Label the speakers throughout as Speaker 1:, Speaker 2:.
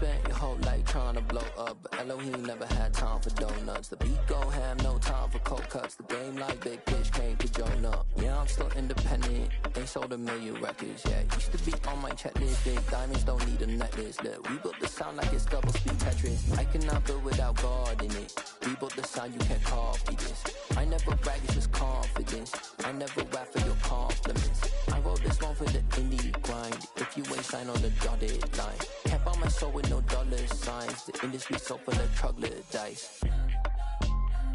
Speaker 1: spent your whole life trying to blow up, but Elohim never had time for donuts. The beat go ham, no time for cold cuts. The game like big fish came to Jonah. Yeah, I'm still independent, ain't sold a million records yet. Used to be on my checklist, big diamonds don't need a necklace. Look, we built the sound like it's double speed Tetris. I cannot build without God in it. We built the sound, you can't copy this. I never brag, it's just confidence. I never rap for your compliments. I wrote this one for the indie grind. If you ain't sign on the dotted line, can't buy my soul with no dollar signs. The industry so full of troglodytes.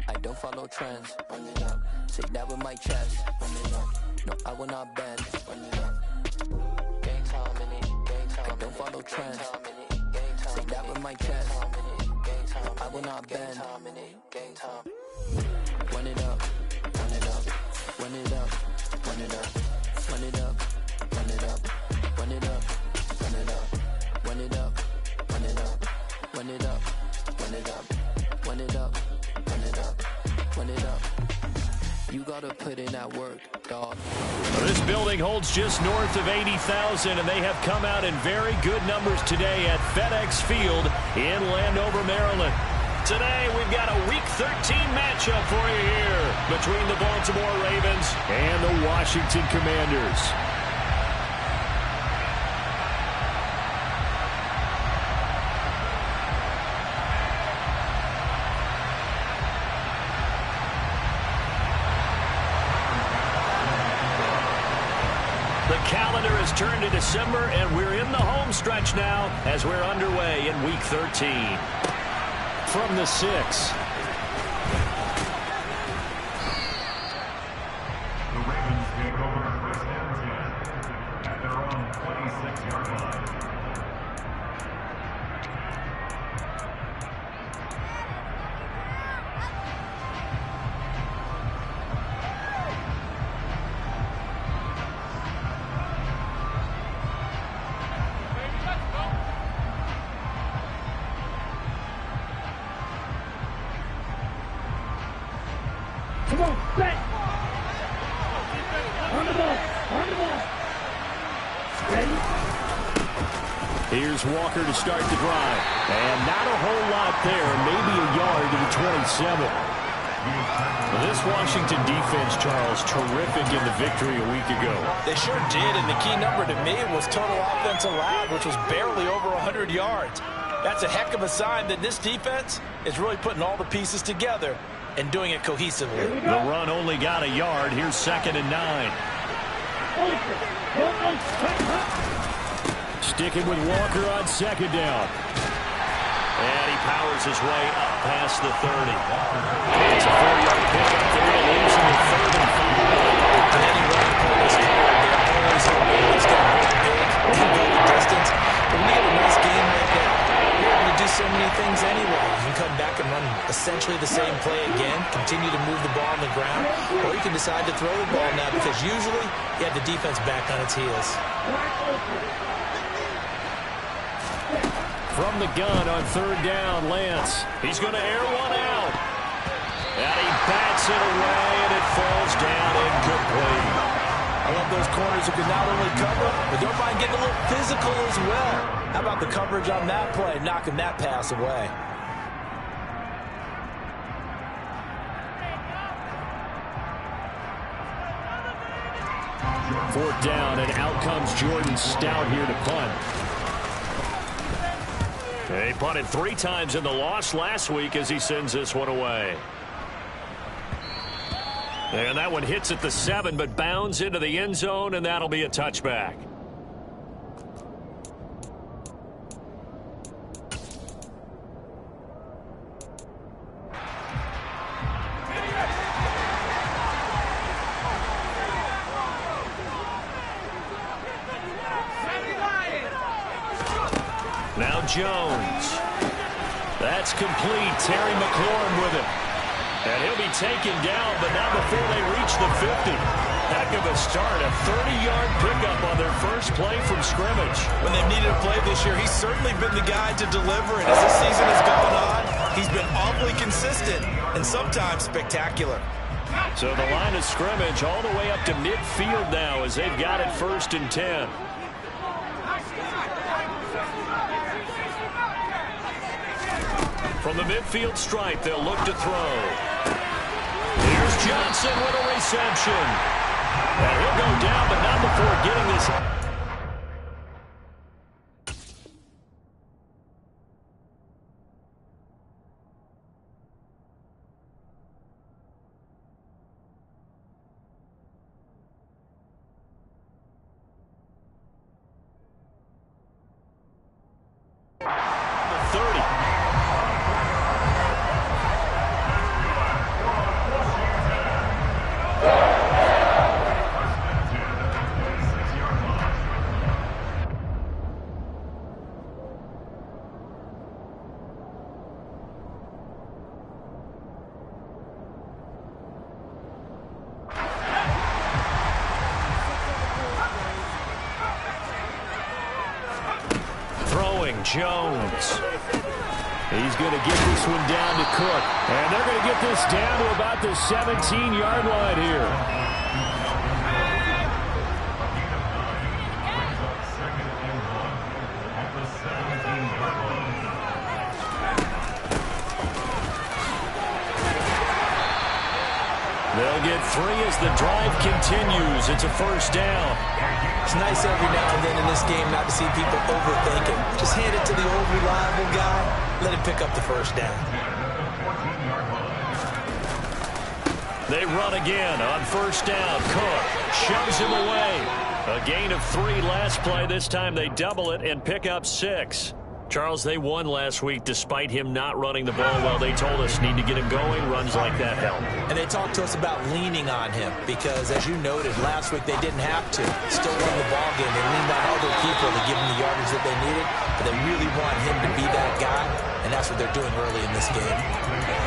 Speaker 1: I don't follow trends. Run it up. Say that with my chest. Run it up. No, I will not bend. Run it up. Gang time in it. Gang time. I don't follow trends. Say that with my chest. No, I will not bend. Gang time. Run it up. Run it up. Run it up. Run it up. Run it up. Run it up. Run it up. Run it up. Run it up. Run it up. Run it up. Run it up. Run it up. Run it up. Run it up. You gotta put in that work, dog.
Speaker 2: This building holds just north of 80,000, and they have come out in very good numbers today at FedEx Field in Landover, Maryland. Today, we've got a Week 13 matchup for you here between the Baltimore Ravens and the Washington Commanders. The calendar has turned to December, and we're in the home stretch now as we're underway in Week 13. From the 6.
Speaker 3: The Ravens take over first and 10 at their own 26-yard line.
Speaker 4: Come on, back! On the ball! On the ball! Ready?
Speaker 2: Here's Walker to start the drive. And not a whole lot there, maybe a yard to the 27. This Washington defense, Charles, terrific in the victory a week ago.
Speaker 5: They sure did, and the key number to me was total offensive allowed, which was barely over 100 yards. That's a heck of a sign that this defense is really putting all the pieces together and doing it cohesively.
Speaker 2: The run only got a yard. Here's 2nd and 9. Sticking with Walker on 2nd down. And he powers his way up past the 30. It's a 4-yard pickup there. It leaves him with 3rd and 5.
Speaker 5: And any running play is hard. They're always hoping it's going to go big and go the distance. But when you have a nice game like that, you're able to do so many things anyway. You can come back and run essentially the same play again, continue to move the ball on the ground, or you can decide to throw the ball now because usually you have the defense back on its heels.
Speaker 2: From the gun on 3rd down, Lance. He's going to air one out. And he bats it away, and it falls down incomplete.
Speaker 5: I love those corners who can not only cover, but don't mind getting a little physical as well. How about the coverage on that play, knocking that pass away?
Speaker 2: Fourth down, and out comes Jordan Stout here to punt. He punted 3 times in the loss last week as he sends this one away. And that one hits at the 7, but bounds into the end zone, and that'll be a touchback. Now Jones. That's complete. Terry McLaurin with it. And he'll be taken down, but not before they reach the 50. Heck of a start. A 30-yard pickup on their first play from scrimmage.
Speaker 5: When they've needed a play this year, he's certainly been the guy to deliver. And as this season has gone on, he's been awfully consistent and sometimes spectacular.
Speaker 2: So the line of scrimmage all the way up to midfield now as they've got it 1st and 10. From the midfield stripe, they'll look to throw. Here's Johnson with a reception. And he'll go down, but not before getting this. The 30. Jones. He's going to get this one down to Cook. And they're going to get this down to about the 17-yard line here. They'll get 3 as the drive continues. It's a first down.
Speaker 5: It's nice every now and then in this game not to see people overthinking. Just hand it to the old reliable guy. Let him pick up the first down.
Speaker 2: They run again on first down. Cook shoves him away. A gain of 3 last play. This time they double it and pick up 6. Charles, they won last week despite him not running the ball well. They told us need to get him going. Runs like that help.
Speaker 5: And they talked to us about leaning on him because, as you noted, last week they didn't have to. Still won the ball game. They leaned on other people to give them the yardage that they needed, but they really want him to be that guy, and that's what they're doing early in this game.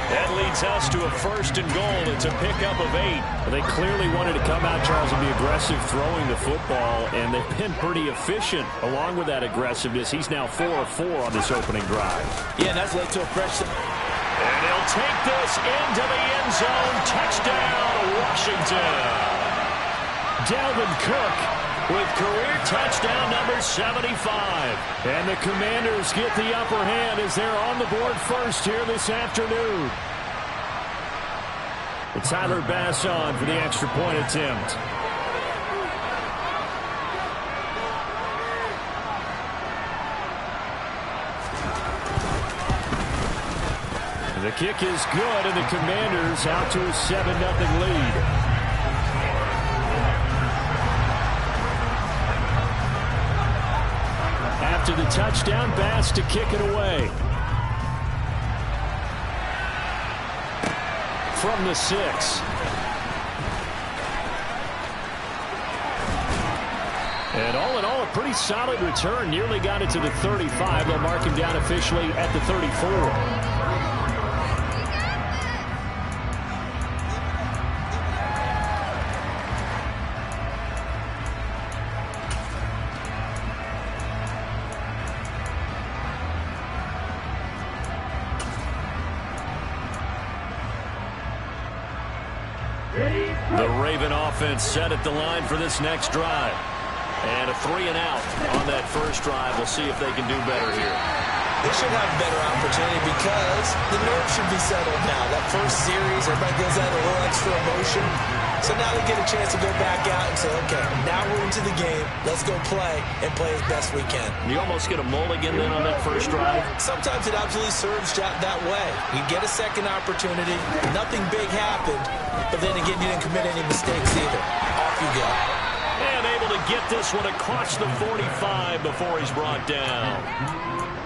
Speaker 2: That leads us to a first and goal. It's a pickup of 8. They clearly wanted to come out, Charles, and be aggressive throwing the football, and they've been pretty efficient along with that aggressiveness. He's now 4 of 4 on this opening drive.
Speaker 5: Yeah, and that's led to a fresh.
Speaker 2: And he'll take this into the end zone. Touchdown, Washington. Dalvin Cook with career touchdown number 75. And the Commanders get the upper hand as they're on the board first here this afternoon. It's Tyler Bass on for the extra point attempt. The kick is good, and the Commanders out to a 7-0 lead. After the touchdown, Bass to kick it away. From the 6. And all in all, a pretty solid return. Nearly got it to the 35. They'll mark him down officially at the 34. The Raven offense set at the line for this next drive. And a 3-and-out on that first drive. We'll see if they can do better here.
Speaker 5: They should have a better opportunity because the nerves should be settled now. That first series, everybody goes out a little extra emotion. So now they get a chance to go back out and say, okay, now we're into the game. Let's go play and play as best we can.
Speaker 2: You almost get a mulligan then on that first drive?
Speaker 5: Sometimes it absolutely serves that way. You get a second opportunity. Nothing big happened. But then again, you didn't commit any mistakes either. Off you go.
Speaker 2: And able to get this one across the 45 before he's brought down.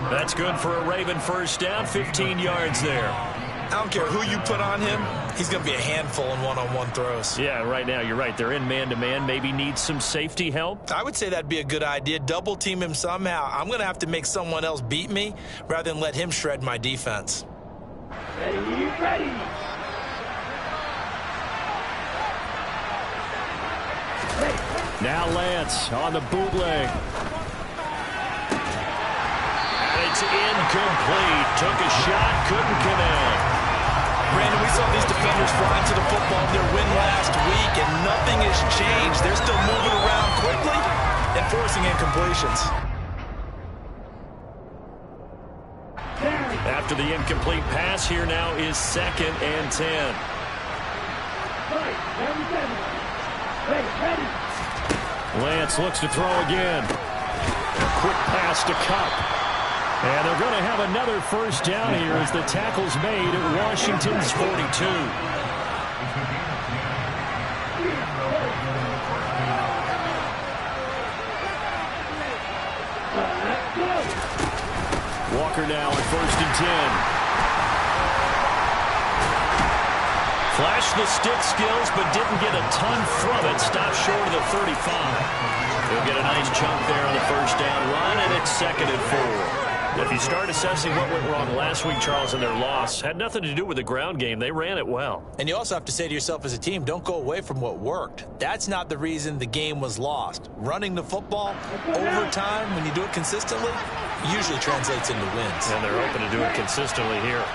Speaker 2: That's good for a Raven first down, 15 yards there.
Speaker 5: I don't care who you put on him, he's going to be a handful in one-on-one throws.
Speaker 2: Yeah, right now you're right. They're in man-to-man. Maybe needs some safety help.
Speaker 5: I would say that'd be a good idea. Double team him somehow. I'm going to have to make someone else beat me rather than let him shred my defense.
Speaker 4: Ready.
Speaker 2: Now Lance on the bootleg. It's incomplete. Took a shot, couldn't connect.
Speaker 5: Brandon, we saw these defenders flying to the football in their win last week, and nothing has changed. They're still moving around quickly and forcing incompletions.
Speaker 2: After the incomplete pass, here now is 2nd and 10. Lance looks to throw again. A quick pass to Cup. And they're going to have another first down here as the tackle's made at Washington's 42. Walker now at 1st and 10. Flashed the stick skills, but didn't get a ton from it. Stopped short of the 35. He'll get a nice chunk there on the first down run, and it's 2nd and 4. If you start assessing what went wrong last week, Charles, in their loss, had nothing to do with the ground game. They ran it well.
Speaker 5: And you also have to say to yourself as a team, don't go away from what worked. That's not the reason the game was lost. Running the football over time, when you do it consistently, usually translates into wins.
Speaker 2: And they're open to do it consistently here.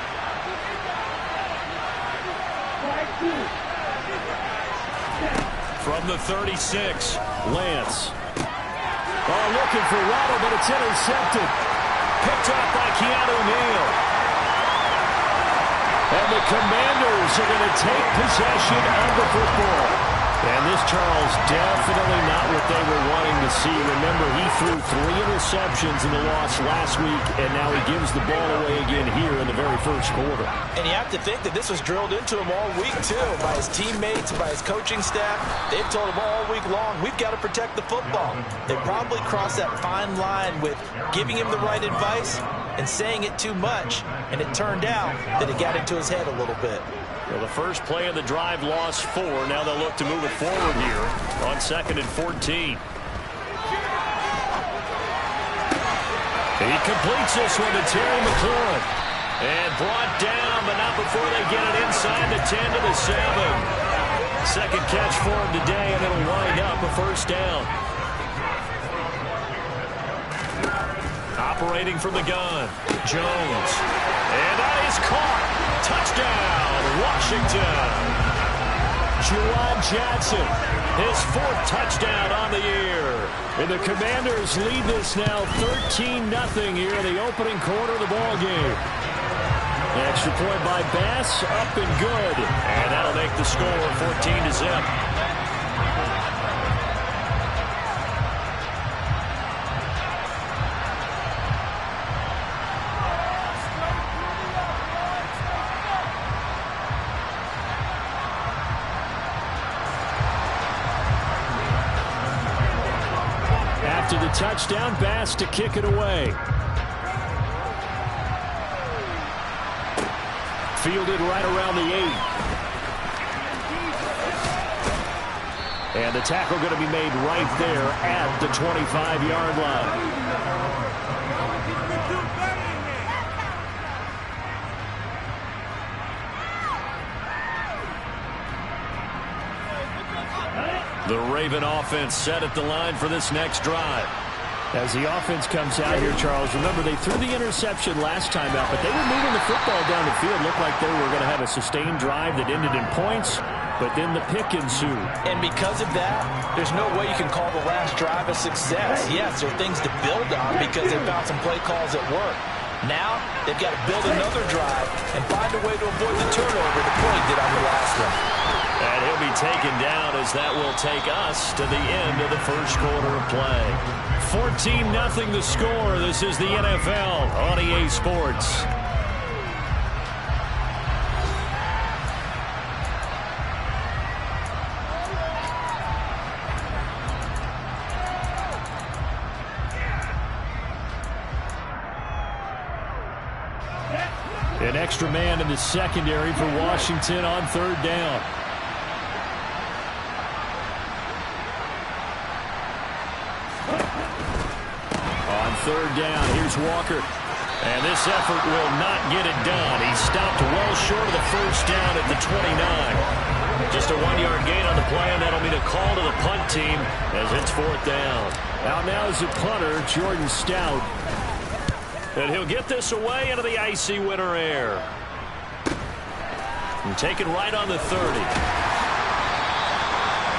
Speaker 2: From the 36, Lance. Oh, looking for Waddle, but it's intercepted. Picked off by Keanu Neal. And the Commanders are going to take possession of the football. And this, Charles, definitely not what they were wanting to see. Remember, he threw 3 interceptions in the loss last week, and now he gives the ball away again here in the very first quarter.
Speaker 5: And you have to think that this was drilled into him all week, too, by his teammates, by his coaching staff. They've told him all week long, we've got to protect the football. They probably crossed that fine line with giving him the right advice and saying it too much, and it turned out that it got into his head a little bit.
Speaker 2: Well, the first play of the drive lost 4. Now they'll look to move it forward here on 2nd and 14. He completes this one to Terry McLaurin. And brought down, but not before they get it inside the 10 to the 7. Second catch for him today, and it'll wind up a first down. Operating from the gun, Jones. And that is caught. Touchdown, Washington. Juwan Johnson, his 4th touchdown on the year. And the Commanders lead this now 13-0 here in the opening quarter of the ball game. An extra point by Bass, up and good. And that'll make the score 14-0. To the touchdown, Bass to kick it away. Fielded right around the 8. And the tackle going to be made right there at the 25-yard line. The Raven offense set at the line for this next drive. As the offense comes out here, Charles, remember they threw the interception last time out, but they were moving the football down the field. Looked like they were going to have a sustained drive that ended in points, but then the pick ensued.
Speaker 5: And because of that, there's no way you can call the last drive a success. Yes, there are things to build on because they found some play calls that work. Now, they've got to build another drive and find a way to avoid the turnover the point did on the last one.
Speaker 2: And he'll be taken down as that will take us to the end of the first quarter of play. 14-0 the score. This is the NFL on EA Sports. An extra man in the secondary for Washington on 3rd down. On 3rd down, here's Walker. And this effort will not get it done. He stopped well short of the first down at the 29. Just a 1-yard gain on the play, and that'll be the call to the punt team as it's 4th down. Out now is the punter, Jordan Stout. And he'll get this away into the icy winter air. And take it right on the 30.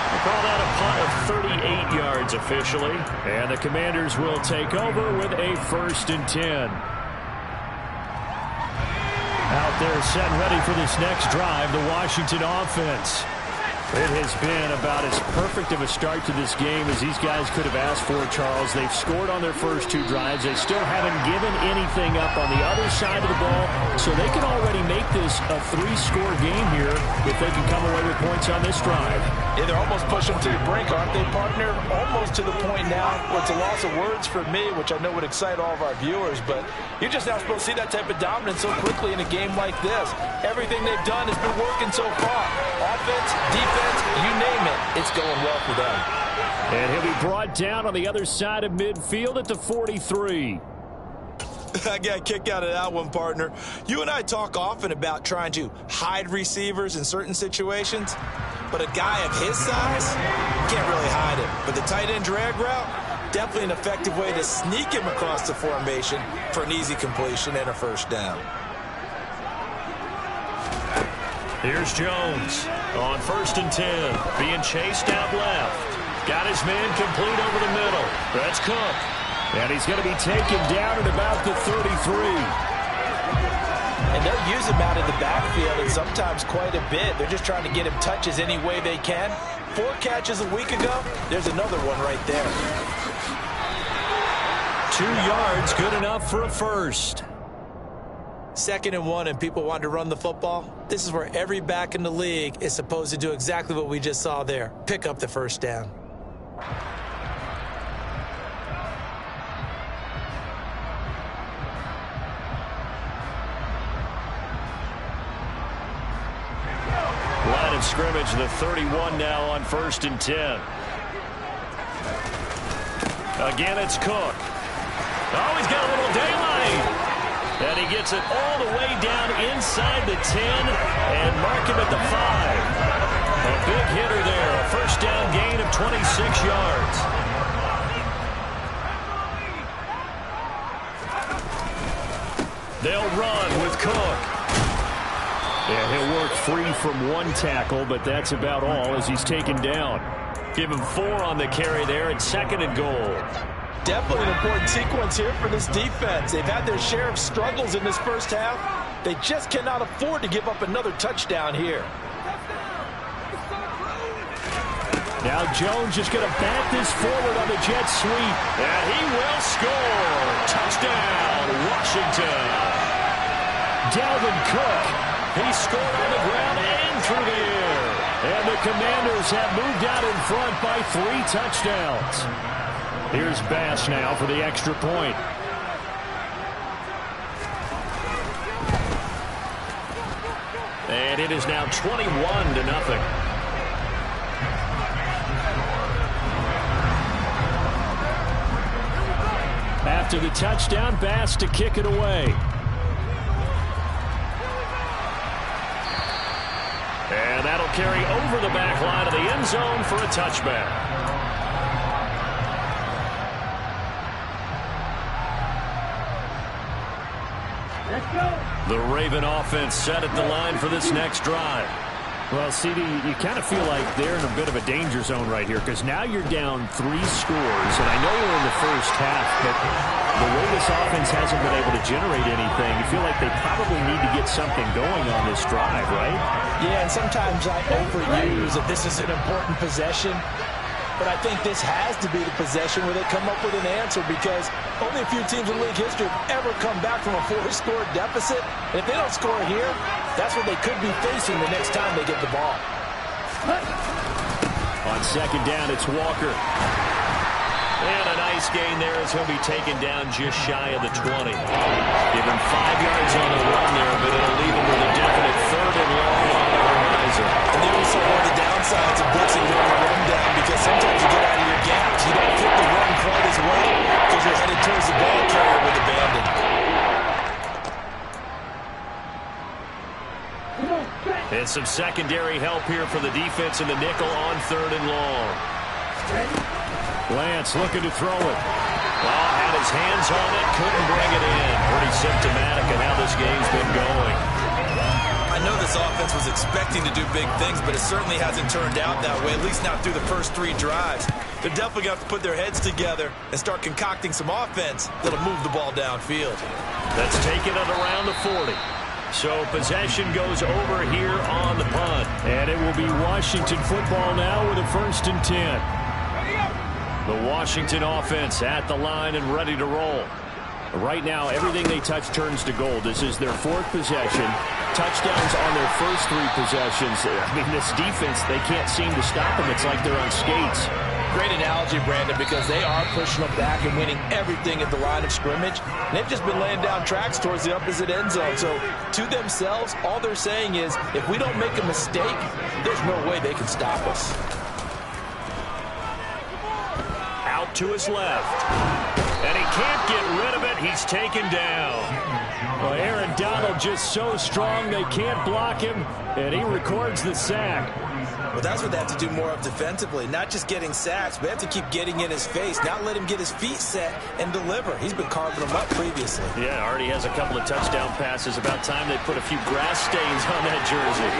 Speaker 2: We'll call that a punt of 38 yards officially. And the Commanders will take over with a 1st and 10. They're set ready for this next drive, the Washington offense. It has been about as perfect of a start to this game as these guys could have asked for, Charles. They've scored on their first 2 drives. They still haven't given anything up on the other side of the ball, so they can already make this a 3-score game here if they can come away with points on this drive.
Speaker 5: Yeah, they're almost pushing to the brink, aren't they, partner? Almost to the point now where it's a loss of words for me, which I know would excite all of our viewers, but you're just not supposed to see that type of dominance so quickly in a game like this. Everything they've done has been working so far. Offense, defense, you name it, it's going well for them.
Speaker 2: And he'll be brought down on the other side of midfield at the 43.
Speaker 5: I got a kick out of that one, partner. You and I talk often about trying to hide receivers in certain situations, but a guy of his size can't really hide him. But the tight end drag route, definitely an effective way to sneak him across the formation for an easy completion and a first down.
Speaker 2: Here's Jones on 1st and 10, being chased out left. Got his man complete over the middle. That's Cook. And he's going to be taken down at about the 33.
Speaker 5: And they'll use him out in the backfield, and sometimes quite a bit. They're just trying to get him touches any way they can. 4 catches a week ago. There's another one right there.
Speaker 2: 2 yards, good enough for a first.
Speaker 5: 2nd and 1, and people want to run the football. This is where every back in the league is supposed to do exactly what we just saw there. Pick up the first down.
Speaker 2: Line of scrimmage, the 31 now on 1st and 10. Again, it's Cook. Oh, he's got a little daylight. And he gets it all the way down inside the 10 and mark him at the 5. A big hitter there. A first down gain of 26 yards. They'll run with Cook. Yeah, he'll work free from 1 tackle, but that's about all as he's taken down. Give him 4 on the carry there at 2nd and goal.
Speaker 5: Definitely an important sequence here for this defense. They've had their share of struggles in this first half. They just cannot afford to give up another touchdown here.
Speaker 2: Now Jones is going to bat this forward on the jet sweep. And he will score. Touchdown, Washington. Dalvin Cook. He scored on the ground and through the air. And the Commanders have moved out in front by 3 touchdowns. Here's Bass now for the extra point. And it is now 21-0. After the touchdown, Bass to kick it away. And that'll carry over the back line of the end zone for a touchback. The Raven offense set at the line for this next drive. Well, CD, you kind of feel like they're in a bit of a danger zone right here because now you're down 3 scores, and I know we're in the first half, but the way this offense hasn't been able to generate anything, you feel like they probably need to get something going on this drive, right?
Speaker 5: Yeah, and sometimes I overuse that this is an important possession. But I think this has to be the possession where they come up with an answer because only a few teams in league history have ever come back from a 4-score deficit. And if they don't score here, that's what they could be facing the next time they get the ball.
Speaker 2: On 2nd down, it's Walker. And a nice gain there as he'll be taken down just shy of the 20. Give him 5 yards on the run there, but it'll leave him with a definite 3rd and long on the horizon.
Speaker 5: And they also are the downsides of blitzing during a run down because sometimes you get out of your gaps. You don't fit the run quite as well because you're headed towards the ball carrier with abandon.
Speaker 2: And some secondary help here for the defense in the nickel on 3rd and long. Lance looking to throw it. Oh, had his hands on it, couldn't bring it in. Pretty symptomatic of how this game's been going.
Speaker 5: I know this offense was expecting to do big things, but it certainly hasn't turned out that way, at least not through the first 3 drives. They're definitely going to have to put their heads together and start concocting some offense that'll move the ball downfield.
Speaker 2: That's taken it around the 40. So possession goes over here on the punt. And it will be Washington football now with a 1st and 10. The Washington offense at the line and ready to roll. Right now, everything they touch turns to gold. This is their 4th possession. Touchdowns on their first 3 possessions. I mean, this defense, they can't seem to stop them. It's like they're on skates.
Speaker 5: Great analogy, Brandon, because they are pushing them back and winning everything at the line of scrimmage. And they've just been laying down tracks towards the opposite end zone. So to themselves, all they're saying is, if we don't make a mistake, there's no way they can stop us.
Speaker 2: Out to his left. And he can't get rid of it. He's taken down. Well, Aaron Donald just so strong they can't block him, and he records the sack.
Speaker 5: Well, that's what they have to do more of defensively, not just getting sacks, but they have to keep getting in his face, not let him get his feet set and deliver. He's been carving them up previously.
Speaker 2: Yeah, already has a couple of touchdown passes. About time they put a few grass stains on that jersey.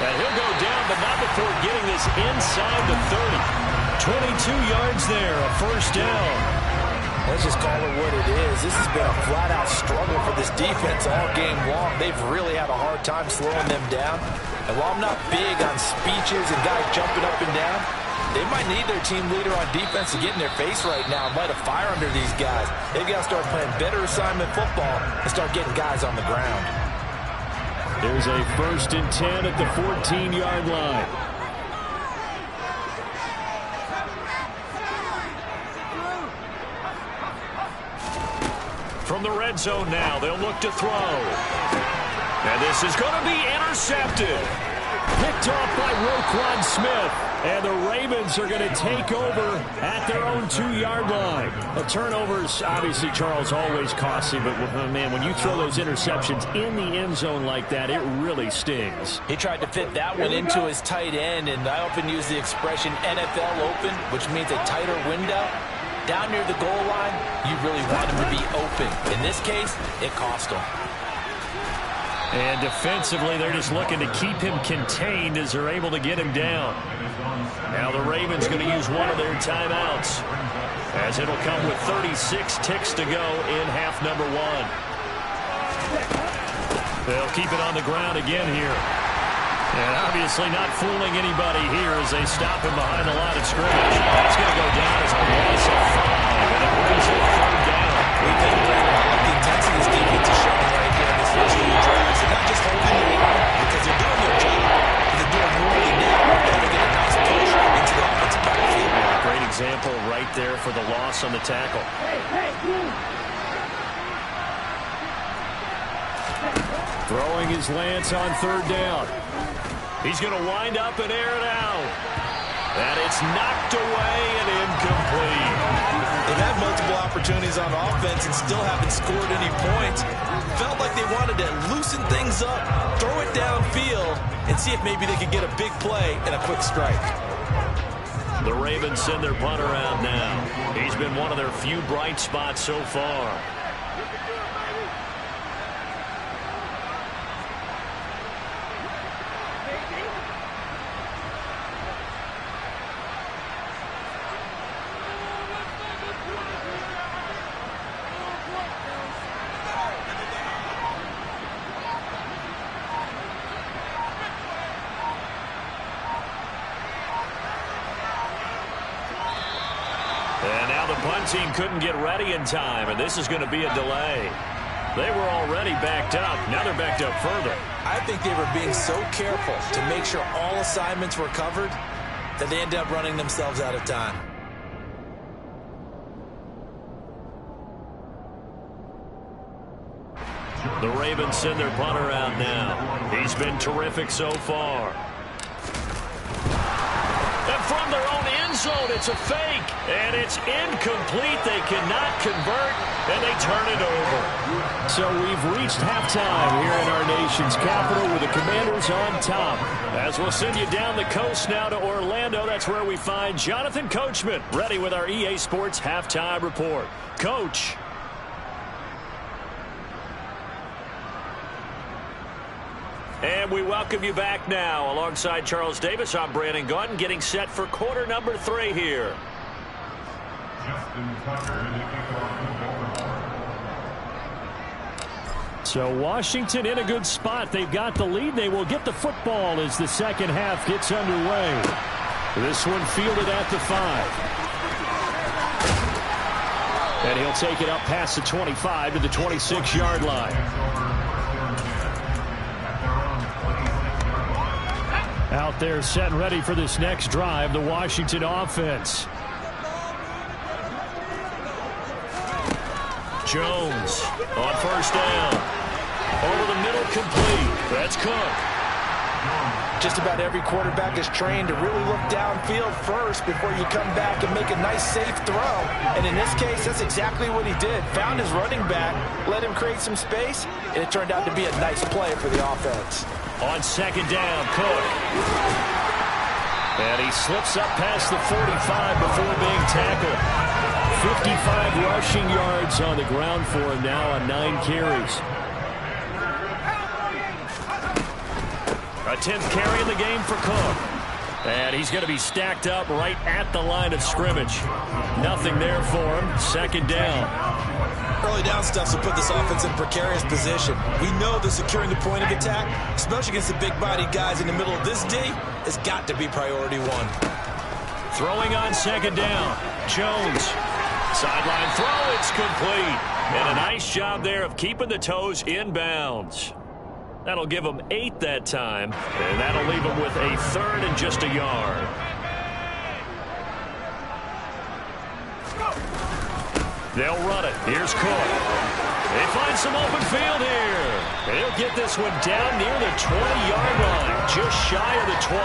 Speaker 2: And he'll go down, but not before getting this inside the 30. 22 yards there, a 1st down.
Speaker 5: Let's just call it what it is. This has been a flat-out struggle for this defense all game long. They've really had a hard time slowing them down. And while I'm not big on speeches and guys jumping up and down, they might need their team leader on defense to get in their face right now and light a fire under these guys. They've got to start playing better assignment football and start getting guys on the ground.
Speaker 2: There's a 1st and 10 at the 14-yard line. From the red zone now, they'll look to throw. And this is going to be intercepted. Picked off by Roquan Smith. And the Ravens are going to take over at their own 2-yard line. The turnovers, obviously, Charles, always costly. But, man, when you throw those interceptions in the end zone like that, it really stings.
Speaker 5: He tried to fit that one into his tight end. And I often use the expression NFL open, which means a tighter window. Down near the goal line, you really want him to be open. In this case, it cost him.
Speaker 2: And defensively, they're just looking to keep him contained as they're able to get him down. Now the Ravens going to use one of their timeouts, as it'll come with 36 ticks to go in half number 1. They'll keep it on the ground again here. And obviously not fooling anybody here as they stop him behind the line of scrimmage. That's going to go down as a loss of 5, and it brings it 3rd down.
Speaker 5: We've been bringing all the intensity this defense is showing right here in this first few drives. They're not just holding the line because they're doing their job, but they're doing more than that. They're going to get a nice push into the offensive backfield.
Speaker 2: Yeah, great example right there for the loss on the tackle. Throwing his Lance on 3rd down. He's going to wind up and air it out. And it's knocked away and incomplete.
Speaker 5: They've had multiple opportunities on offense and still haven't scored any points. Felt like they wanted to loosen things up, throw it downfield, and see if maybe they could get a big play and a quick strike.
Speaker 2: The Ravens send their punt around now. He's been one of their few bright spots so far. And now the punt team couldn't get ready in time, and this is going to be a delay. They were already backed up. Now they're backed up further.
Speaker 5: I think they were being so careful to make sure all assignments were covered that they ended up running themselves out of time.
Speaker 2: The Ravens send their punter out now. He's been terrific so far. And from their own end zone, it's a fake. And it's incomplete. They cannot convert, and they turn it over. So we've reached halftime here in our nation's capital with the Commanders on top. As we'll send you down the coast now to Orlando, that's where we find Jonathan Coachman ready with our EA Sports Halftime Report. Coach. And we welcome you back now. Alongside Charles Davis, I'm Brandon Gaudin, getting set for quarter number 3 here. So Washington in a good spot. They've got the lead. They will get the football as the second half gets underway. This one fielded at the 5. And he'll take it up past the 25 to the 26-yard line. Out there set and ready for this next drive, the Washington offense. Jones on first down. Over the middle, complete. That's Cook.
Speaker 5: Just about every quarterback is trained to really look downfield first before you come back and make a nice, safe throw. And in this case, that's exactly what he did. Found his running back, let him create some space, and it turned out to be a nice play for the offense.
Speaker 2: On second down, Cook. And he slips up past the 45 before being tackled. 55 rushing yards on the ground for him now on 9 carries. A 10th carry in the game for Cook. And he's going to be stacked up right at the line of scrimmage. Nothing there for him. Second down.
Speaker 5: Early down stuff will put this offense in a precarious position. We know that securing the point of attack, especially against the big-bodied guys in the middle of this D, has got to be priority 1.
Speaker 2: Throwing on second down. Jones. Sideline throw. It's complete. And a nice job there of keeping the toes in bounds. That'll give them 8 that time, and that'll leave them with a 3rd and just a yard. They'll run it. Here's Cook. They find some open field here. They'll get this one down near the 20-yard line, just shy of the 20.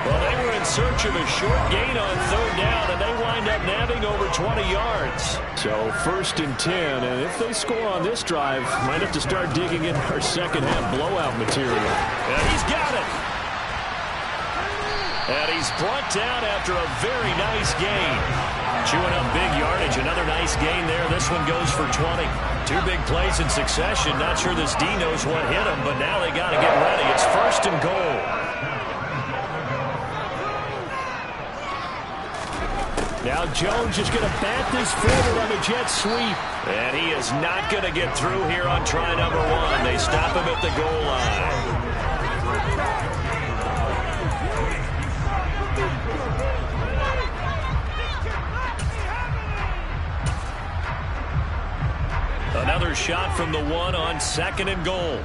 Speaker 2: Well, they were in search of a short gain on 3rd down, and they wind up nabbing over 20 yards. So 1st and 10, and if they score on this drive, might have to start digging in our second half blowout material. And he's got it. And he's brought down after a very nice gain. Chewing up big yardage. Another nice gain there. This one goes for 20. 2 big plays in succession. Not sure this D knows what hit him, but now they got to get ready. It's 1st and goal. Now Jones is going to bat this forward on a jet sweep. And he is not going to get through here on try number 1. They stop him at the goal line. Another shot from the 1 on 2nd and goal.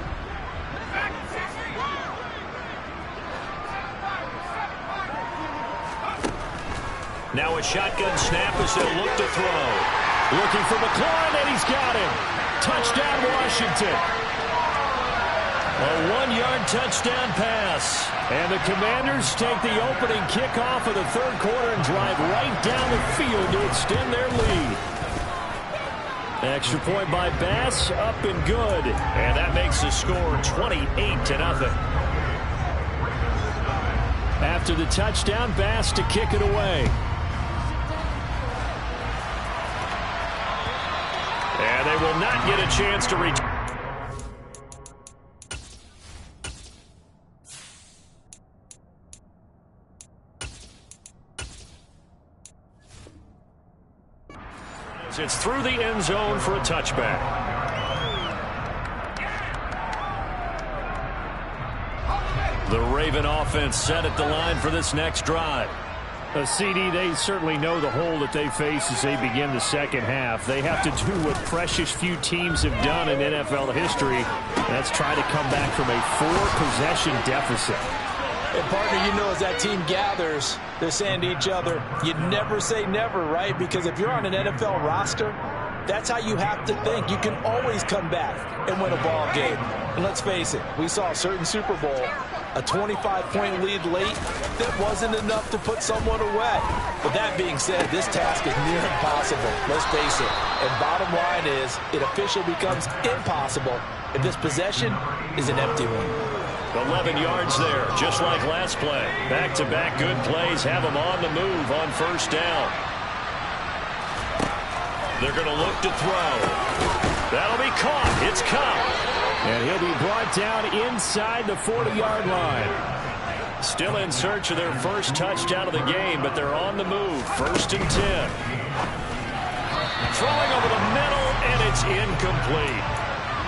Speaker 2: Now a shotgun snap as they'll look to throw. Looking for McLaurin, and he's got him. Touchdown, Washington. A 1-yard touchdown pass. And the Commanders take the opening kickoff of the 3rd quarter and drive right down the field to extend their lead. Extra point by Bass, up and good. And that makes the score 28-0. After the touchdown, Bass to kick it away. And they will not get a chance to reach. It's through the end zone for a touchback. The Raven offense set at the line for this next drive. CD, they certainly know the hole that they face as they begin the second half. They have to do what precious few teams have done in NFL history. That's try to come back from a 4-possession deficit.
Speaker 5: And partner, you know, as that team gathers, they're saying to each other, you never say never, right? Because if you're on an NFL roster, that's how you have to think. You can always come back and win a ball game. And let's face it, we saw a certain Super Bowl, a 25-point lead late that wasn't enough to put someone away. But that being said, this task is near impossible. Let's face it. And bottom line is, it officially becomes impossible if this possession is an empty one.
Speaker 2: 11 yards there, just like last play. Back-to-back good plays have them on the move on 1st down. They're going to look to throw. That'll be caught. It's caught. And he'll be brought down inside the 40-yard line. Still in search of their first touchdown of the game, but they're on the move. 1st and 10. Throwing over the middle, and it's incomplete.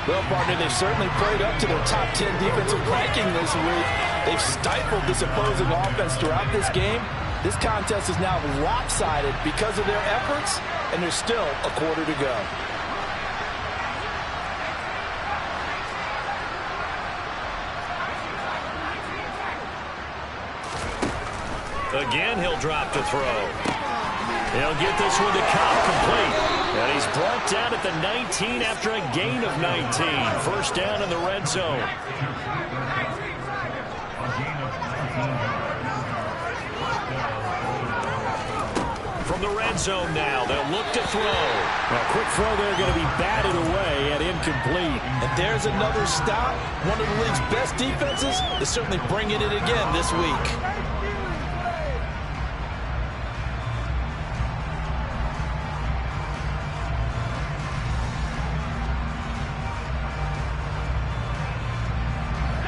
Speaker 5: Well, partner, they've certainly played up to their top 10 defensive ranking this week. They've stifled this opposing offense throughout this game. This contest is now lopsided because of their efforts, and there's still a quarter to go.
Speaker 2: Again, he'll drop to throw. He'll get this one to Cobb complete. And he's brought down at the 19 after a gain of 19. First down in the red zone. From the red zone now, they'll look to throw. A quick throw there going to be batted away and incomplete.
Speaker 5: And there's another stop. One of the league's best defenses is certainly bringing it again this week.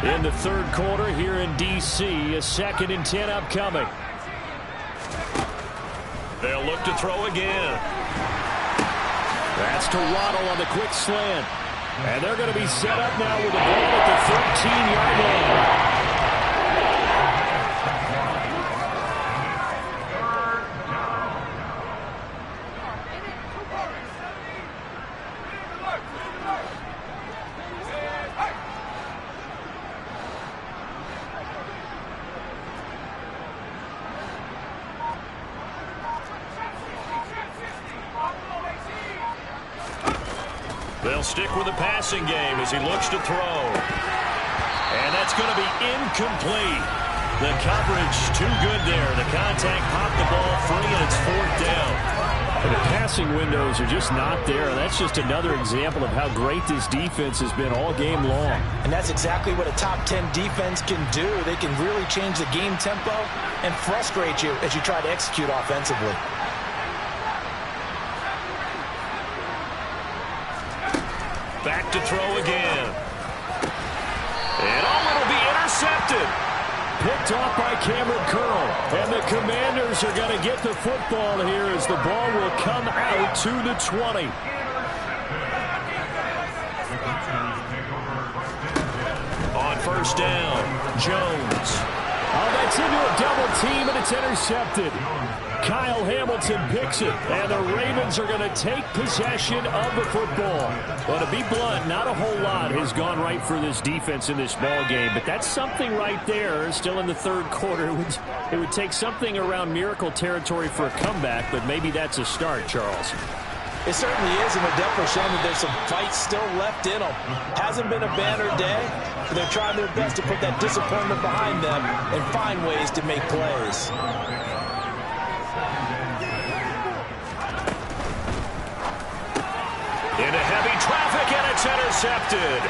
Speaker 2: In the third quarter here in D.C., a 2nd and 10 upcoming. They'll look to throw again. That's to Waddle on the quick slant. And they're going to be set up now with the ball at the 13-yard line. They'll stick with the passing game as he looks to throw. And that's going to be incomplete. The coverage too good there. The contact popped the ball free, and it's 4th down. And the passing windows are just not there. That's just another example of how great this defense has been all game long.
Speaker 5: And that's exactly what a top 10 defense can do. They can really change the game tempo and frustrate you as you try to execute offensively.
Speaker 2: Back to throw again. And it'll be intercepted. Picked off by Cameron Curl. And the Commanders are going to get the football here as the ball will come out to the 20. On first down, Jones. Oh, that's into a double team, and it's intercepted. Kyle Hamilton picks it, and the Ravens are going to take possession of the football. Well, to be blunt, not a whole lot has gone right for this defense in this ball game, but that's something right there. Still in the third quarter, it would take something around miracle territory for a comeback, but maybe that's a start, Charles.
Speaker 5: It certainly is, and they're definitely showing that there's some fight still left in them. Hasn't been a banner day, but they're trying their best to put that disappointment behind them and find ways to make plays.
Speaker 2: Into heavy traffic, and it's intercepted.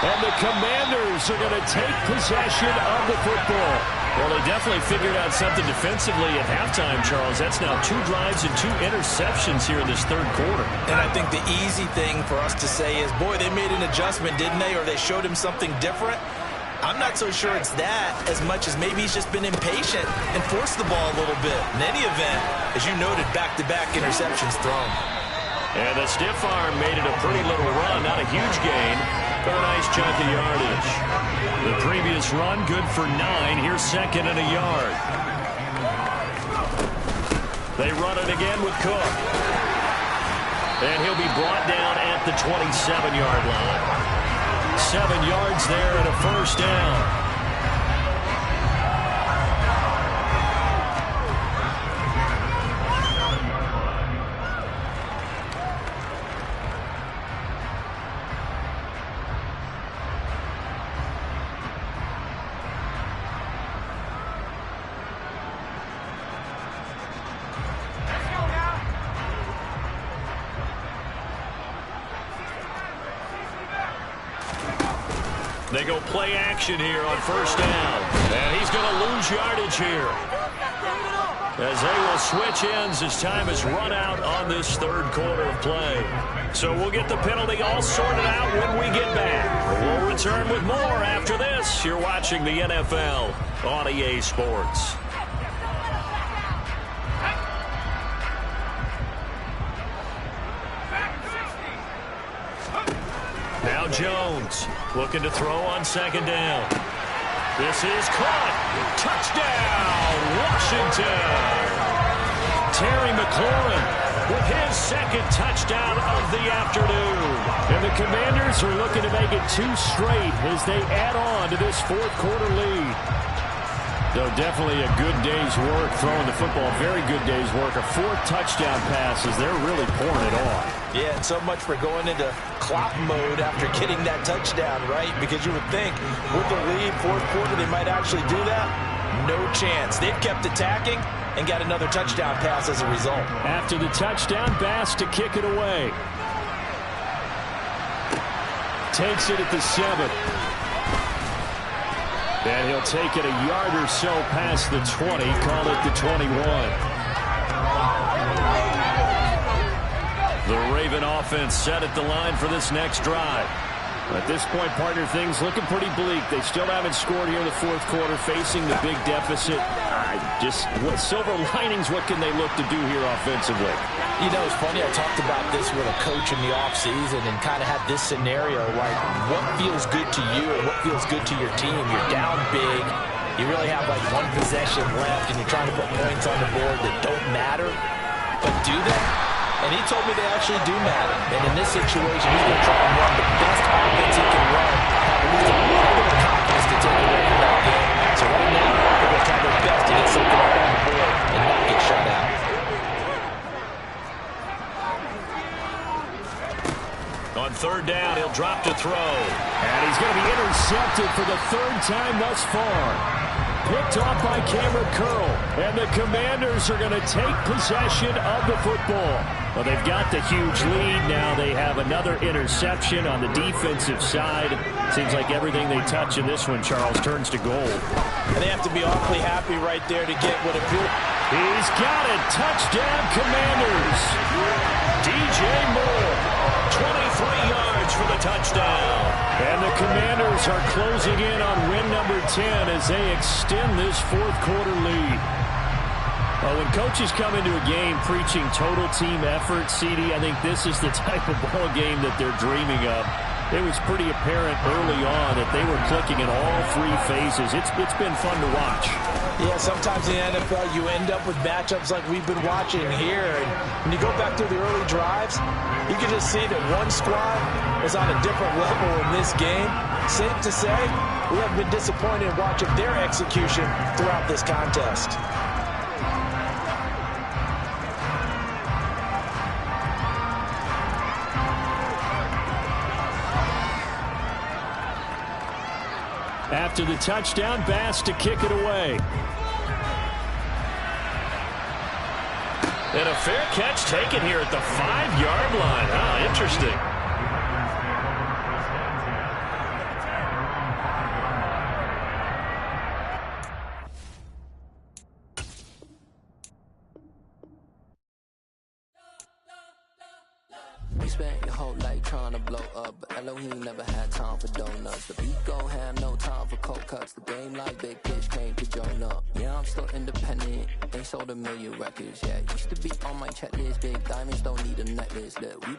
Speaker 2: And the Commanders are going to take possession of the football. Well, they definitely figured out something defensively at halftime, Charles. That's now 2 drives and 2 interceptions here in this third quarter.
Speaker 5: And I think the easy thing for us to say is, boy, they made an adjustment, didn't they? Or they showed him something different. I'm not so sure it's that as much as maybe he's just been impatient and forced the ball a little bit. In any event, as you noted, back-to-back interceptions thrown.
Speaker 2: And the stiff arm made it a pretty little run, not a huge gain, but a nice chunk of yardage. The previous run, good for 9. Here's 2nd and a yard. They run it again with Cook. And he'll be brought down at the 27-yard line. 7 yards there and a first down. They go play action here on first down. And he's going to lose yardage here, as they will switch ends as time has run out on this third quarter of play. So we'll get the penalty all sorted out when we get back. We'll return with more after this. You're watching the NFL on EA Sports. Now Jones looking to throw on second down. This is caught. Touchdown, Washington. Terry McLaurin with his second touchdown of the afternoon. And the Commanders are looking to make it 2 straight as they add on to this fourth quarter lead. So definitely a good day's work throwing the football. Very good day's work. A 4th touchdown pass as they're really pouring it on.
Speaker 5: Yeah, and so much for going into clock mode after getting that touchdown, right? Because you would think with the lead, fourth quarter, they might actually do that. No chance. They've kept attacking and got another touchdown pass as a result.
Speaker 2: After the touchdown, Bass to kick it away. Takes it at the 7. And he'll take it a yard or so past the 20, call it the 21. The Raven offense set at the line for this next drive. At this point, partner, things looking pretty bleak. They still haven't scored here in the fourth quarter, facing the big deficit. What silver linings, what can they look to do here offensively?
Speaker 5: You know, it's funny, I talked about this with a coach in the offseason and kind of had this scenario, like what feels good to you and what feels good to your team. You're down big. You really have like 1 possession left and you're trying to put points on the board that don't matter. But do they? And he told me they actually do matter. And in this situation, he's going to try and run the best offense he can run. Have at least a little bit of confidence to take away from that game. So right now, they're going to try their best to get something up on the board and not get shut out.
Speaker 2: On third down, he'll drop to throw. And he's going to be intercepted for the 3rd time thus far. Picked off by Cameron Curl. And the Commanders are going to take possession of the football. Well, they've got the huge lead. Now they have another interception on the defensive side. Seems like everything they touch in this one, Charles, turns to gold.
Speaker 5: And they have to be awfully happy right there to get what appears.
Speaker 2: He's got it. Touchdown, Commanders. DJ Moore, 23 yards for the touchdown. And the Commanders are closing in on win number 10 as they extend this fourth quarter lead. Well, when coaches come into a game preaching total team effort, CD, I think this is the type of ball game that they're dreaming of. It was pretty apparent early on that they were clicking in all 3 phases. It's been fun to watch.
Speaker 5: Yeah, sometimes in the NFL you end up with matchups like we've been watching here. And when you go back through the early drives, you can just see that one squad is on a different level in this game. Safe to say, we have been disappointed in watching their execution throughout this contest.
Speaker 2: After the touchdown, Bass to kick it away. And a fair catch taken here at the 5-yard line. Oh, interesting.
Speaker 1: You spent your whole life trying to blow up, but Elohim never had time for donuts. The beat gon' have no time for cold cuts. The game like big fish came to join up. Yeah, I'm still independent. Ain't sold a million records yet. Used to be on my checklist. Big diamonds don't need a necklace. Look, we